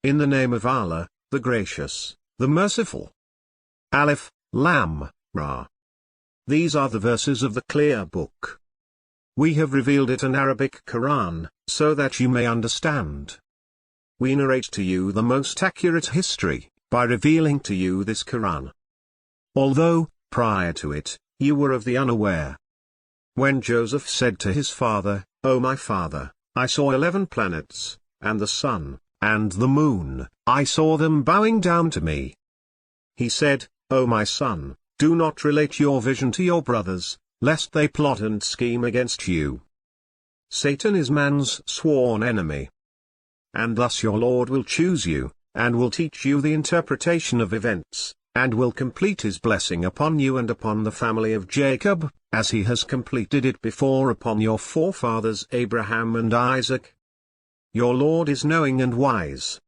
In the name of Allah, the Gracious, the Merciful. Alif, Lam, Ra. These are the verses of the clear book. We have revealed it an Arabic Quran, so that you may understand. We narrate to you the most accurate history, by revealing to you this Quran. Although, prior to it, you were of the unaware. When Joseph said to his father, "O my father, I saw 11 planets, and the sun, and the moon, I saw them bowing down to me." He said, "O my son, do not relate your vision to your brothers, lest they plot and scheme against you. Satan is man's sworn enemy. And thus your Lord will choose you, and will teach you the interpretation of events, and will complete his blessing upon you and upon the family of Jacob, as he has completed it before upon your forefathers Abraham and Isaac. Your Lord is knowing and wise."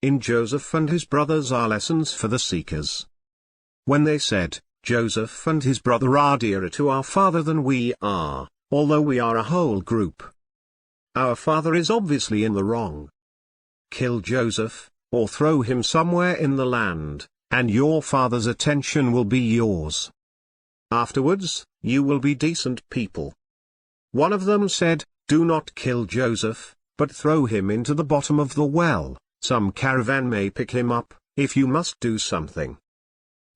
In Joseph and his brothers are lessons for the seekers. When they said, "Joseph and his brother are dearer to our father than we are, although we are a whole group. Our father is obviously in the wrong. Kill Joseph, or throw him somewhere in the land, and your father's attention will be yours. Afterwards, you will be decent people." One of them said, "Do not kill Joseph, but throw him into the bottom of the well, some caravan may pick him up, if you must do something."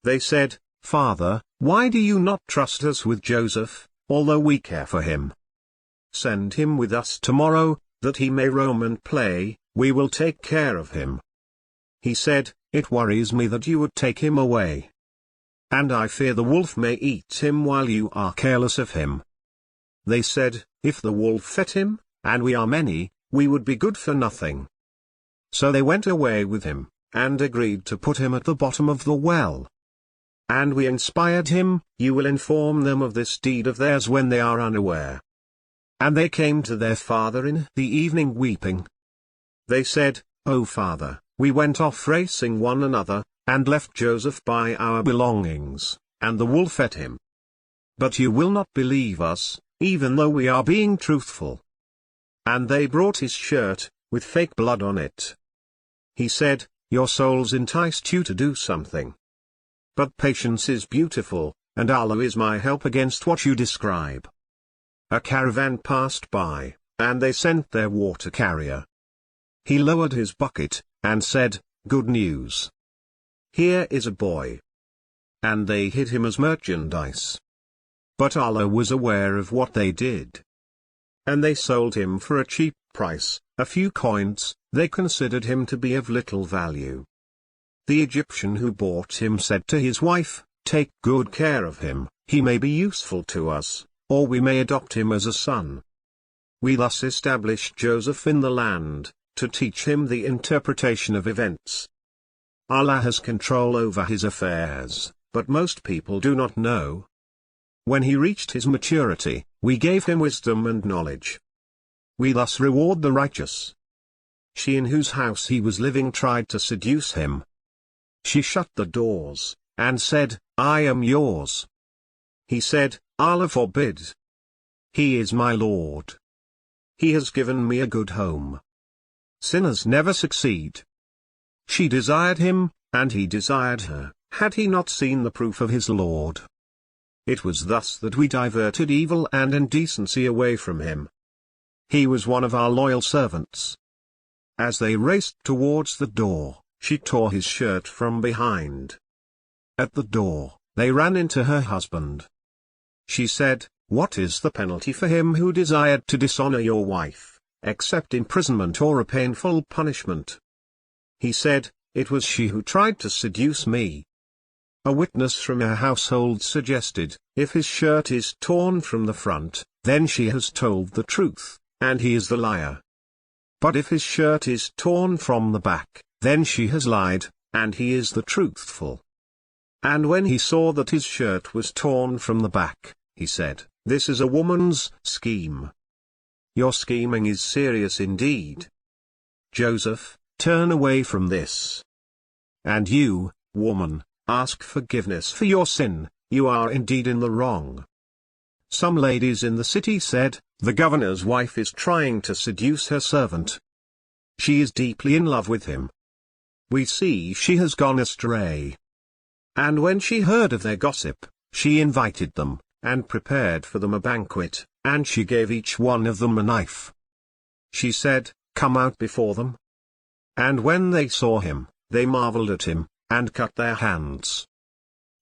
They said, "Father, why do you not trust us with Joseph, although we care for him? Send him with us tomorrow, that he may roam and play, we will take care of him." He said, "It worries me that you would take him away. And I fear the wolf may eat him while you are careless of him." They said, "If the wolf ate him, and we are many, we would be good for nothing." So they went away with him, and agreed to put him at the bottom of the well. And we inspired him, "You will inform them of this deed of theirs when they are unaware." And they came to their father in the evening weeping. They said, "O father, we went off racing one another, and left Joseph by our belongings, and the wolf ate him. But you will not believe us, even though we are being truthful." And they brought his shirt, with fake blood on it. He said, "Your souls enticed you to do something. But patience is beautiful, and Allah is my help against what you describe." A caravan passed by, and they sent their water carrier. He lowered his bucket, and said, "Good news. Here is a boy." And they hid him as merchandise. But Allah was aware of what they did. And they sold him for a cheap price, a few coins. They considered him to be of little value. The Egyptian who bought him said to his wife, "Take good care of him, he may be useful to us, or we may adopt him as a son." We thus established Joseph in the land, to teach him the interpretation of events. Allah has control over his affairs, but most people do not know. When he reached his maturity, we gave him wisdom and knowledge. We thus reward the righteous. She in whose house he was living tried to seduce him. She shut the doors, and said, "I am yours." He said, "Allah forbid. He is my Lord. He has given me a good home." Sinners never succeed. She desired him, and he desired her, had he not seen the proof of his Lord. It was thus that we diverted evil and indecency away from him. He was one of our loyal servants. As they raced towards the door, she tore his shirt from behind. At the door, they ran into her husband. She said, "What is the penalty for him who desired to dishonor your wife, except imprisonment or a painful punishment?" He said, "It was she who tried to seduce me." A witness from her household suggested, "If his shirt is torn from the front, then she has told the truth, and he is the liar. But if his shirt is torn from the back, then she has lied, and he is the truthful." And when he saw that his shirt was torn from the back, he said, "This is a woman's scheme. Your scheming is serious indeed. Joseph, turn away from this. And you, woman, ask forgiveness for your sin, you are indeed in the wrong." Some ladies in the city said, "The governor's wife is trying to seduce her servant. She is deeply in love with him, we see she has gone astray. And when she heard of their gossip, she invited them, and prepared for them a banquet, and she gave each one of them a knife. She said, Come out before them. And when they saw him, they marveled at him, and cut their hands.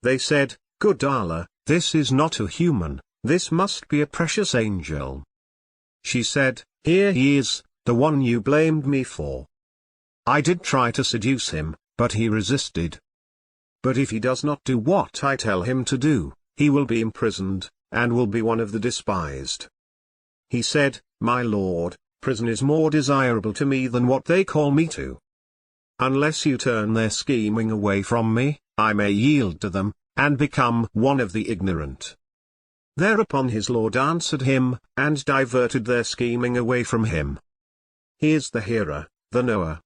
They said, Good Allah, this is not a human, this must be a precious angel. She said, Here he is, the one you blamed me for. I did try to seduce him, but he resisted. But if he does not do what I tell him to do, he will be imprisoned, and will be one of the despised. He said, My Lord, prison is more desirable to me than what they call me to. Unless you turn their scheming away from me, I may yield to them, and become one of the ignorant. Thereupon his Lord answered him, and diverted their scheming away from him. He is the hearer, the knower.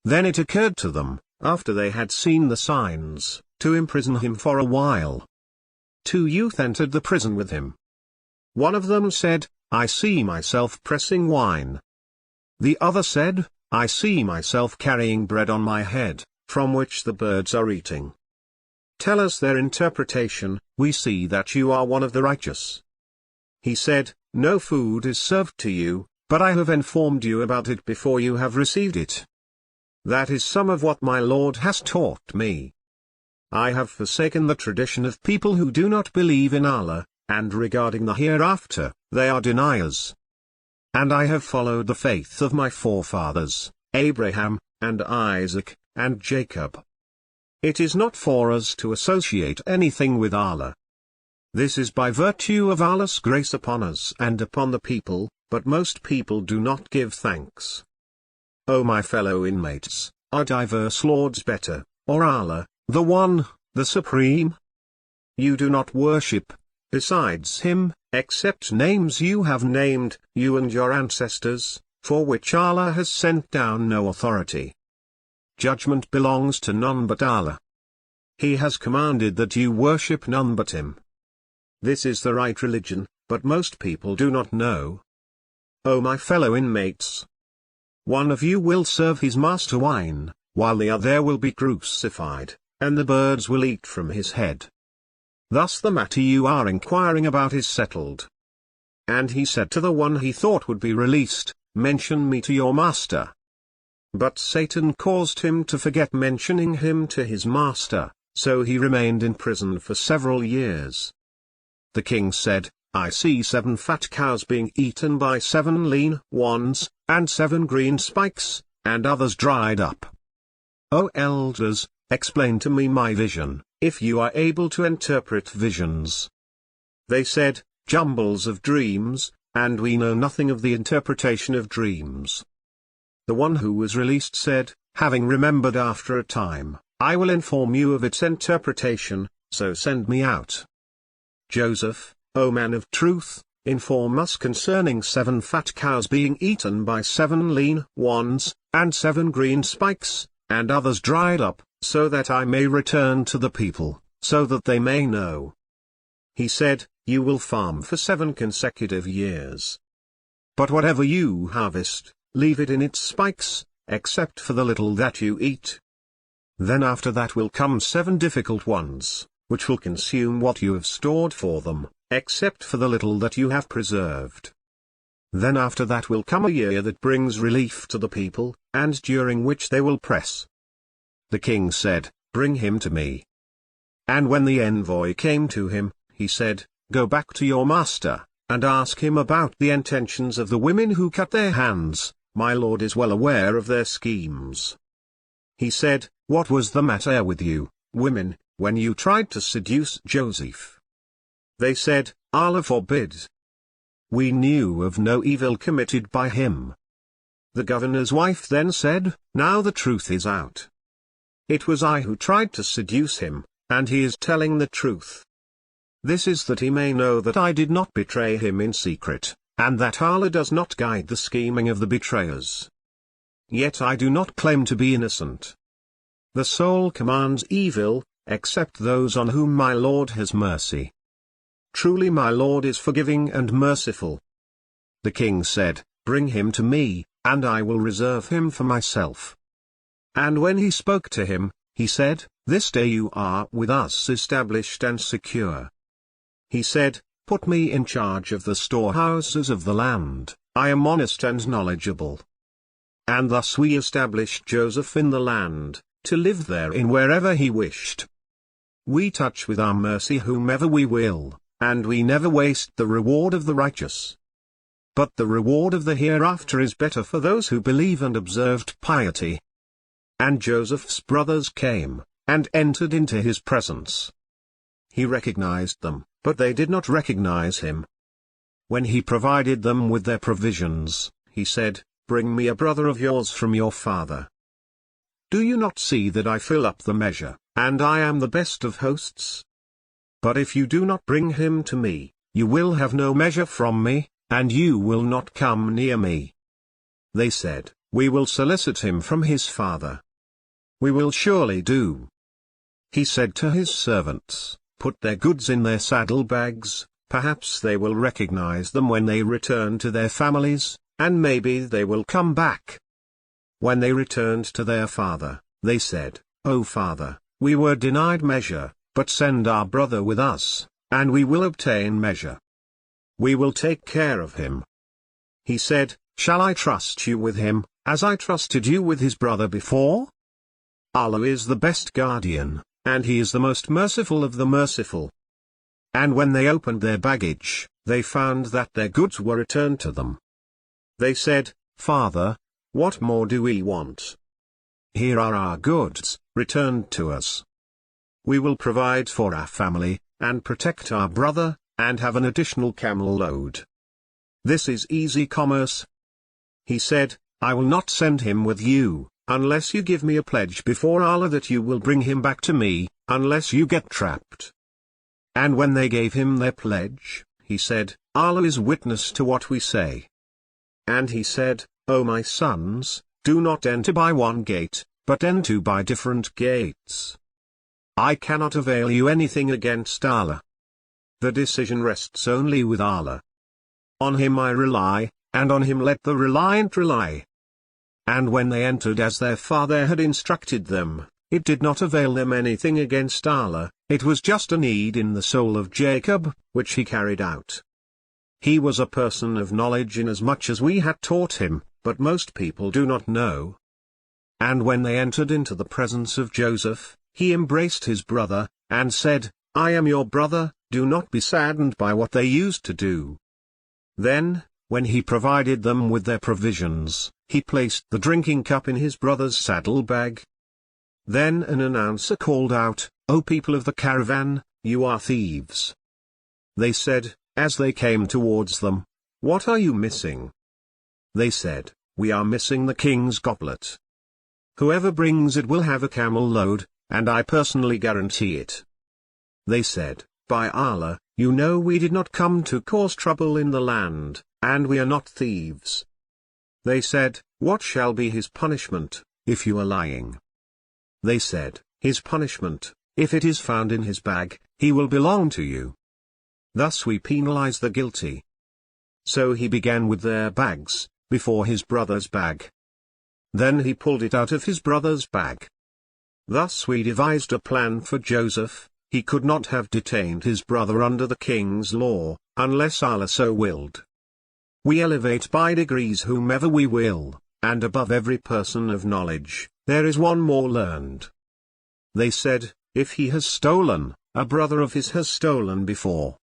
Then it occurred to them, after they had seen the signs, to imprison him for a while. 2 youth entered the prison with him. One of them said, I see myself pressing wine. The other said, I see myself carrying bread on my head, from which the birds are eating. Tell us their interpretation, we see that you are one of the righteous. He said, No food is served to you, but I have informed you about it before you have received it. That is some of what my Lord has taught me. I have forsaken the tradition of people who do not believe in Allah, and regarding the hereafter, they are deniers. And I have followed the faith of my forefathers, Abraham, and Isaac, and Jacob. It is not for us to associate anything with Allah. This is by virtue of Allah's grace upon us and upon the people, but most people do not give thanks. O my fellow inmates, are diverse lords better, or Allah, the One, the Supreme? You do not worship, besides Him, except names you have named, you and your ancestors, for which Allah has sent down no authority. Judgment belongs to none but Allah. He has commanded that you worship none but Him. This is the right religion, but most people do not know. O my fellow inmates! One of you will serve his master wine, while the other will be crucified, and the birds will eat from his head. Thus the matter you are inquiring about is settled. And he said to the one he thought would be released, Mention me to your master. But Satan caused him to forget mentioning him to his master, so he remained in prison for several years. The king said, I see 7 fat cows being eaten by 7 lean ones, and 7 green spikes, and others dried up. O elders, explain to me my vision, if you are able to interpret visions. They said, Jumbles of dreams, and we know nothing of the interpretation of dreams. The one who was released said, Having remembered after a time, I will inform you of its interpretation, so send me out. Joseph, O man of truth, inform us concerning 7 fat cows being eaten by 7 lean ones, and 7 green spikes, and others dried up, so that I may return to the people, so that they may know. He said, You will farm for 7 consecutive years. But whatever you harvest, leave it in its spikes, except for the little that you eat. Then after that will come 7 difficult ones, which will consume what you have stored for them, except for the little that you have preserved. Then after that will come a year that brings relief to the people, and during which they will press. The king said, Bring him to me. And when the envoy came to him, he said, Go back to your master, and ask him about the intentions of the women who cut their hands, my lord is well aware of their schemes. He said, What was the matter with you, women, when you tried to seduce Joseph? They said, Allah forbid. We knew of no evil committed by him. The governor's wife then said, Now the truth is out. It was I who tried to seduce him, and he is telling the truth. This is that he may know that I did not betray him in secret, and that Allah does not guide the scheming of the betrayers. Yet I do not claim to be innocent. The soul commands evil, except those on whom my Lord has mercy. Truly my Lord is forgiving and merciful. The king said, Bring him to me, and I will reserve him for myself. and when he spoke to him, he said, "This day you are with us established and secure." He said, "Put me in charge of the storehouses of the land, I am honest and knowledgeable." And thus we established Joseph in the land, to live therein wherever he wished. We touch with our mercy whomever we will, and we never waste the reward of the righteous. But the reward of the hereafter is better for those who believe and observed piety. And Joseph's brothers came, and entered into his presence. He recognized them, but they did not recognize him. When he provided them with their provisions, he said, "Bring me a brother of yours from your father. Do you not see that I fill up the measure, and I am the best of hosts? But if you do not bring him to me, you will have no measure from me, and you will not come near me." They said, "We will solicit him from his father. We will surely do." He said to his servants, "Put their goods in their saddlebags, perhaps they will recognize them when they return to their families, and maybe they will come back." When they returned to their father, they said, "O father, we were denied measure, but send our brother with us, and we will obtain measure. We will take care of him." He said, "Shall I trust you with him, as I trusted you with his brother before? Allah is the best guardian, and he is the most merciful of the merciful." And when they opened their baggage, they found that their goods were returned to them. They said, "Father, what more do we want? Here are our goods, returned to us. We will provide for our family, and protect our brother, and have an additional camel load. This is easy commerce." He said, "I will not send him with you, unless you give me a pledge before Allah that you will bring him back to me, unless you get trapped." And when they gave him their pledge, he said, "Allah is witness to what we say." And he said, "O my sons, do not enter by one gate, but enter by different gates. I cannot avail you anything against Allah. The decision rests only with Allah. On him I rely, and on him let the reliant rely." And when they entered as their father had instructed them, it did not avail them anything against Allah, it was just a need in the soul of Jacob, which he carried out. He was a person of knowledge inasmuch as we had taught him, but most people do not know. And when they entered into the presence of Joseph, he embraced his brother, and said, "I am your brother, do not be saddened by what they used to do." Then, when he provided them with their provisions, he placed the drinking cup in his brother's saddlebag. Then an announcer called out, "O people of the caravan, you are thieves." They said, as they came towards them, "What are you missing?" They said, "We are missing the king's goblet. Whoever brings it will have a camel load, and I personally guarantee it." They said, "By Allah, you know we did not come to cause trouble in the land, and we are not thieves." They said, "What shall be his punishment, if you are lying?" They said, "His punishment, if it is found in his bag, he will belong to you. Thus we penalize the guilty." So he began with their bags, before his brother's bag. Then he pulled it out of his brother's bag. Thus we devised a plan for Joseph. He could not have detained his brother under the king's law, unless Allah so willed. We elevate by degrees whomever we will, and above every person of knowledge, there is one more learned. They said, "If he has stolen, a brother of his has stolen before."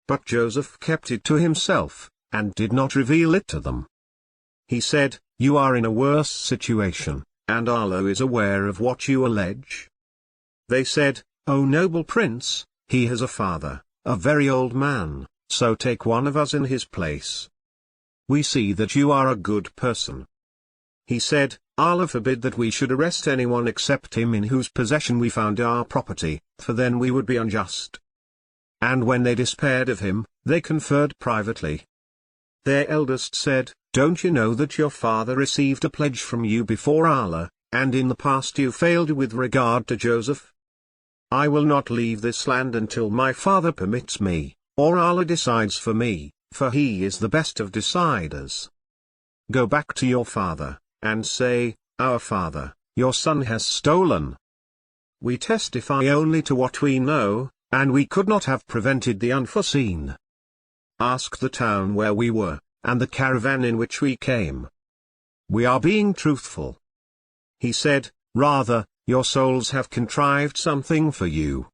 But Joseph kept it to himself, and did not reveal it to them. He said, "You are in a worse situation, and Allah is aware of what you allege." They said, "O noble prince, he has a father, a very old man, so take one of us in his place. We see that you are a good person." He said, "Allah forbid that we should arrest anyone except him in whose possession we found our property, for then we would be unjust." And when they despaired of him, they conferred privately. Their eldest said, "Don't you know that your father received a pledge from you before Allah, and in the past you failed with regard to Joseph? I will not leave this land until my father permits me, or Allah decides for me, for he is the best of deciders. Go back to your father, and say, 'Our father, your son has stolen. We testify only to what we know, and we could not have prevented the unforeseen. Ask the town where we were, and the caravan in which we came. We are being truthful. He said, rather, your souls have contrived something for you.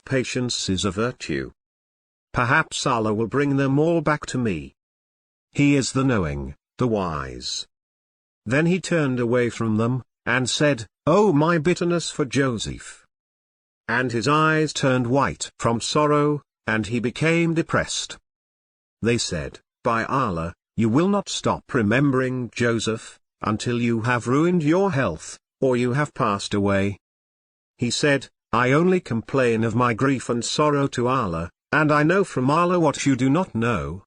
Patience is a virtue. Perhaps Allah will bring them all back to me. He is the knowing, the wise. Then he turned away from them, and said, Oh my bitterness for Joseph! And his eyes turned white from sorrow, and he became depressed. They said, By Allah, you will not stop remembering Joseph, until you have ruined your health, or you have passed away. He said, I only complain of my grief and sorrow to Allah, and I know from Allah what you do not know.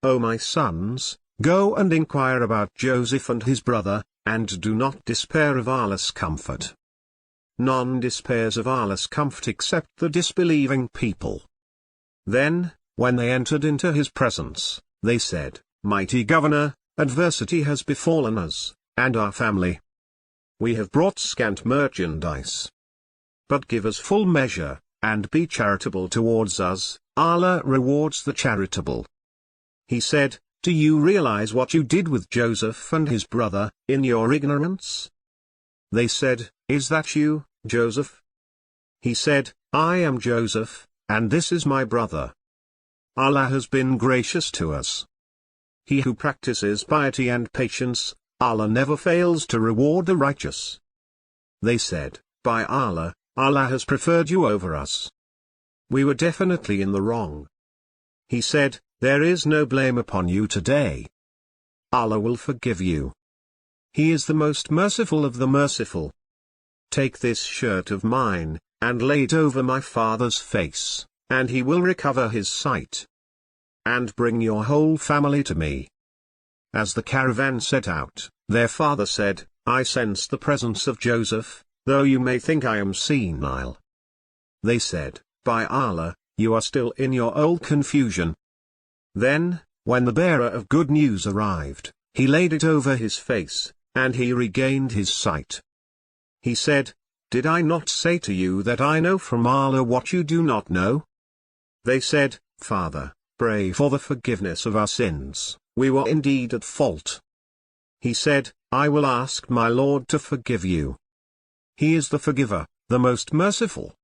O my sons, go and inquire about Joseph and his brother, and do not despair of Allah's comfort. None despairs of Allah's comfort except the disbelieving people. Then, when they entered into his presence, they said, Mighty Governor, adversity has befallen us, and our family. We have brought scant merchandise. But give us full measure, and be charitable towards us, Allah rewards the charitable. He said, Do you realize what you did with Joseph and his brother, in your ignorance? They said, Is that you, Joseph? He said, I am Joseph, and this is my brother. Allah has been gracious to us. He who practices piety and patience, Allah never fails to reward the righteous. They said, By Allah, Allah has preferred you over us. We were definitely in the wrong. He said, There is no blame upon you today. Allah will forgive you. He is the most merciful of the merciful. Take this shirt of mine, and lay it over my father's face, and he will recover his sight. And bring your whole family to me. As the caravan set out, their father said, I sense the presence of Joseph, though you may think I am senile. They said, By Allah, you are still in your old confusion. Then, when the bearer of good news arrived, he laid it over his face, and he regained his sight. He said, Did I not say to you that I know from Allah what you do not know? They said, Father, pray for the forgiveness of our sins, we were indeed at fault. He said, I will ask my Lord to forgive you. He is the forgiver, the most merciful.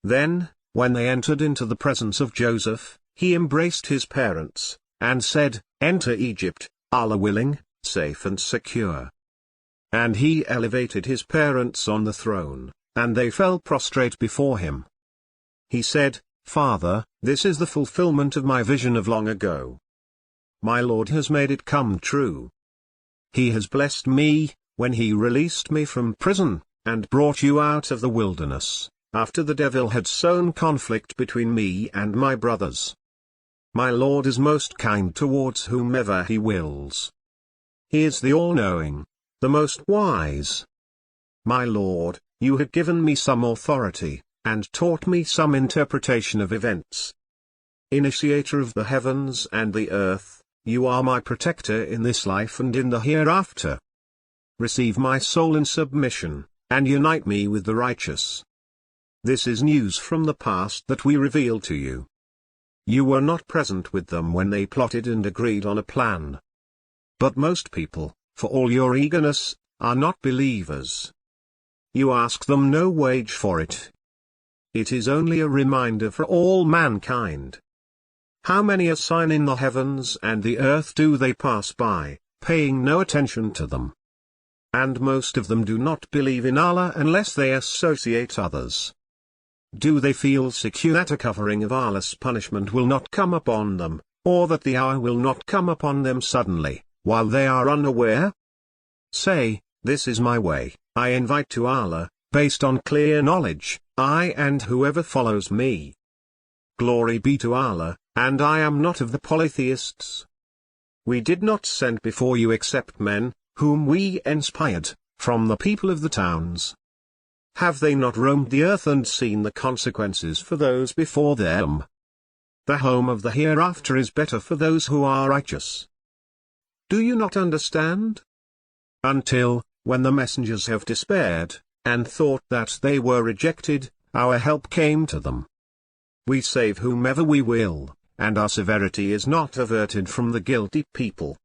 Then, when they entered into the presence of Joseph, he embraced his parents, and said, Enter Egypt, Allah willing, safe and secure. And he elevated his parents on the throne, and they fell prostrate before him. He said, Father, this is the fulfillment of my vision of long ago. My Lord has made it come true. He has blessed me, when he released me from prison, and brought you out of the wilderness, after the devil had sown conflict between me and my brothers. My Lord is most kind towards whomever he wills. He is the all-knowing, the most wise. My Lord, you have given me some authority, and taught me some interpretation of events. Initiator of the heavens and the earth, you are my protector in this life and in the hereafter. Receive my soul in submission, and unite me with the righteous. This is news from the past that we reveal to you. You were not present with them when they plotted and agreed on a plan. But most people, for all your eagerness, are not believers. You ask them no wage for it. It is only a reminder for all mankind. How many a sign in the heavens and the earth do they pass by, paying no attention to them? And most of them do not believe in Allah unless they associate others. Do they feel secure that a covering of Allah's punishment will not come upon them, or that the hour will not come upon them suddenly, while they are unaware? Say, this is my way, I invite to Allah, based on clear knowledge, I and whoever follows me. Glory be to Allah, and I am not of the polytheists. We did not send before you except men, whom we inspired, from the people of the towns. Have they not roamed the earth and seen the consequences for those before them? The home of the hereafter is better for those who are righteous. Do you not understand? Until, when the messengers have despaired, and thought that they were rejected, our help came to them. We save whomever we will, and our severity is not averted from the guilty people.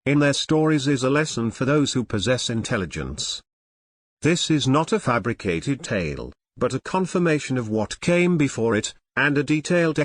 In their stories is a lesson for those who possess intelligence. This is not a fabricated tale, but a confirmation of what came before it, and a detailed